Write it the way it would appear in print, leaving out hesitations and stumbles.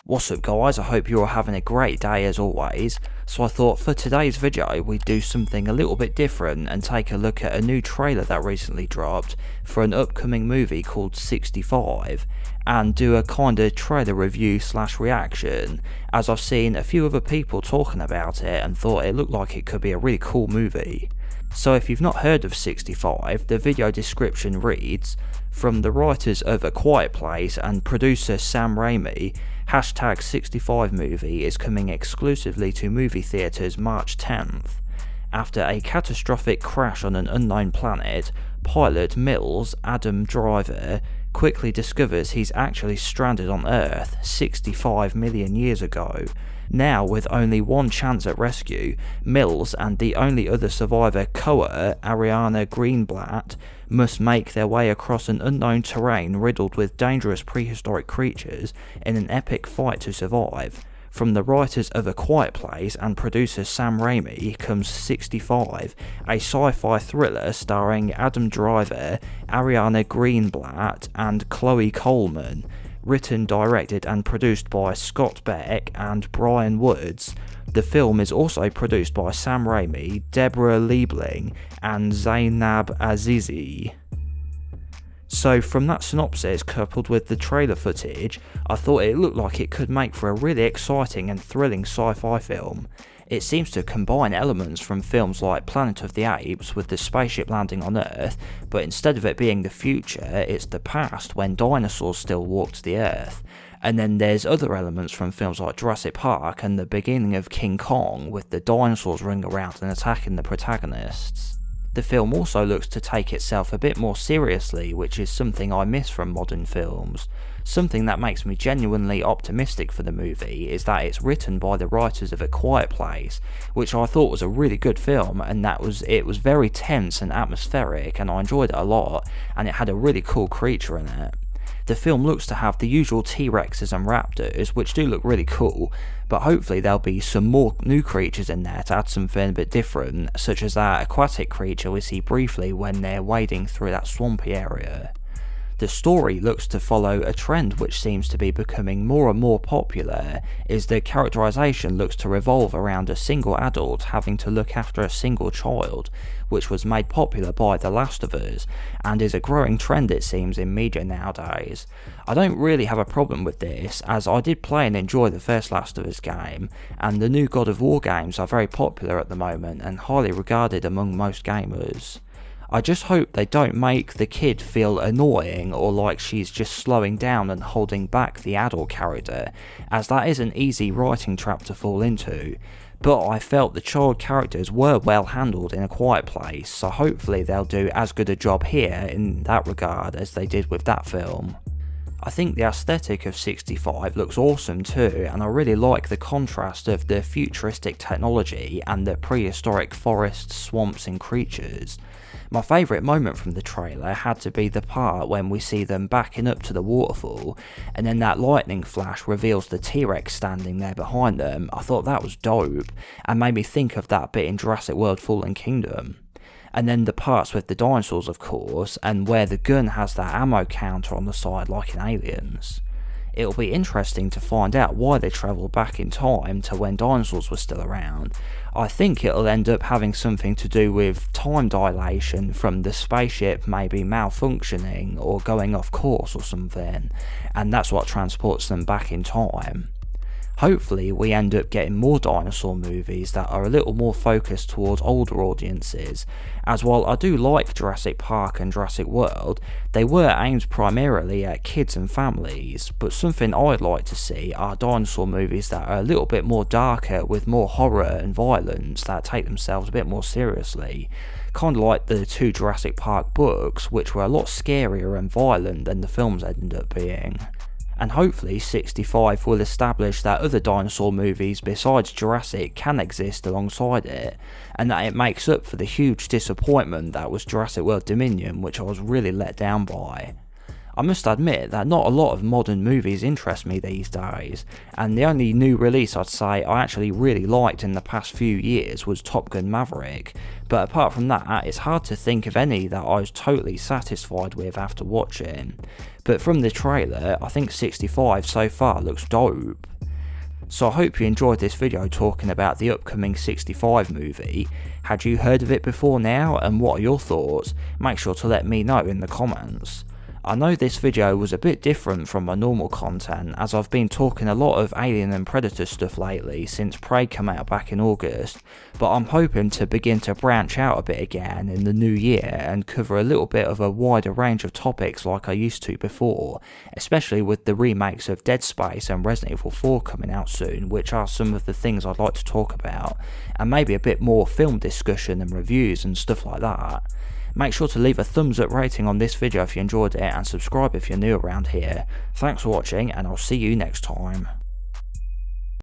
What's up guys, I hope you're having a great day as always. So I thought for today's video we'd do something a little bit different and take a look at a new trailer that recently dropped for an upcoming movie called 65 and do a kind of trailer review / reaction, as I've seen a few other people talking about it and thought it looked like it could be a really cool movie. So if you've not heard of 65, the video description reads, "From the writers of A Quiet Place and producer Sam Raimi, #65 movie is coming exclusively to movie theatres March 10th. After a catastrophic crash on an unknown planet, pilot Mills, Adam Driver, quickly discovers he's actually stranded on Earth 65 million years ago. Now, with only one chance at rescue, Mills and the only other survivor, Koa, Ariana Greenblatt, must make their way across an unknown terrain riddled with dangerous prehistoric creatures in an epic fight to survive. From the writers of A Quiet Place and producer Sam Raimi comes 65, a sci-fi thriller starring Adam Driver, Ariana Greenblatt, and Chloe Coleman. Written, directed and produced by Scott Beck and Bryan Woods. The film is also produced by Sam Raimi, Deborah Liebling and Zainab Azizi." So from that synopsis coupled with the trailer footage, I thought it looked like it could make for a really exciting and thrilling sci-fi film. It seems to combine elements from films like Planet of the Apes with the spaceship landing on Earth, but instead of it being the future, it's the past when dinosaurs still walked the Earth. And then there's other elements from films like Jurassic Park and the beginning of King Kong with the dinosaurs running around and attacking the protagonists. The film also looks to take itself a bit more seriously, which is something I miss from modern films. Something that makes me genuinely optimistic for the movie is that it's written by the writers of A Quiet Place, which I thought was a really good film, and it was very tense and atmospheric, and I enjoyed it a lot, and it had a really cool creature in it. The film looks to have the usual T-Rexes and raptors, which do look really cool, but hopefully there'll be some more new creatures in there to add something a bit different, such as that aquatic creature we see briefly when they're wading through that swampy area. The story looks to follow a trend which seems to be becoming more and more popular, is the characterization looks to revolve around a single adult having to look after a single child, which was made popular by The Last of Us, and is a growing trend it seems in media nowadays. I don't really have a problem with this, as I did play and enjoy the first Last of Us game, and the new God of War games are very popular at the moment and highly regarded among most gamers. I just hope they don't make the kid feel annoying or like she's just slowing down and holding back the adult character, as that is an easy writing trap to fall into. But I felt the child characters were well handled in A Quiet Place, so hopefully they'll do as good a job here in that regard as they did with that film. I think the aesthetic of 65 looks awesome too, and I really like the contrast of the futuristic technology and the prehistoric forests, swamps and creatures. My favourite moment from the trailer had to be the part when we see them backing up to the waterfall, and then that lightning flash reveals the T-Rex standing there behind them. I thought that was dope, and made me think of that bit in Jurassic World Fallen Kingdom. And then the parts with the dinosaurs of course, and where the gun has that ammo counter on the side like in Aliens. It'll be interesting to find out why they travelled back in time to when dinosaurs were still around. I think it'll end up having something to do with time dilation from the spaceship maybe malfunctioning or going off course or something, and that's what transports them back in time. Hopefully we end up getting more dinosaur movies that are a little more focused towards older audiences, as while I do like Jurassic Park and Jurassic World, they were aimed primarily at kids and families, but something I'd like to see are dinosaur movies that are a little bit more darker with more horror and violence that take themselves a bit more seriously, kind of like the two Jurassic Park books, which were a lot scarier and violent than the films ended up being. And hopefully 65 will establish that other dinosaur movies besides Jurassic can exist alongside it, and that it makes up for the huge disappointment that was Jurassic World Dominion, which I was really let down by. I must admit that not a lot of modern movies interest me these days, and the only new release I'd say I actually really liked in the past few years was Top Gun Maverick, but apart from that it's hard to think of any that I was totally satisfied with after watching. But from the trailer, I think 65 so far looks dope. So I hope you enjoyed this video talking about the upcoming 65 movie. Had you heard of it before now, and what are your thoughts? Make sure to let me know in the comments. I know this video was a bit different from my normal content, as I've been talking a lot of Alien and Predator stuff lately since Prey came out back in August, but I'm hoping to begin to branch out a bit again in the new year and cover a little bit of a wider range of topics like I used to before, especially with the remakes of Dead Space and Resident Evil 4 coming out soon, which are some of the things I'd like to talk about, and maybe a bit more film discussion and reviews and stuff like that. Make sure to leave a thumbs up rating on this video if you enjoyed it, and subscribe if you're new around here. Thanks for watching, and I'll see you next time.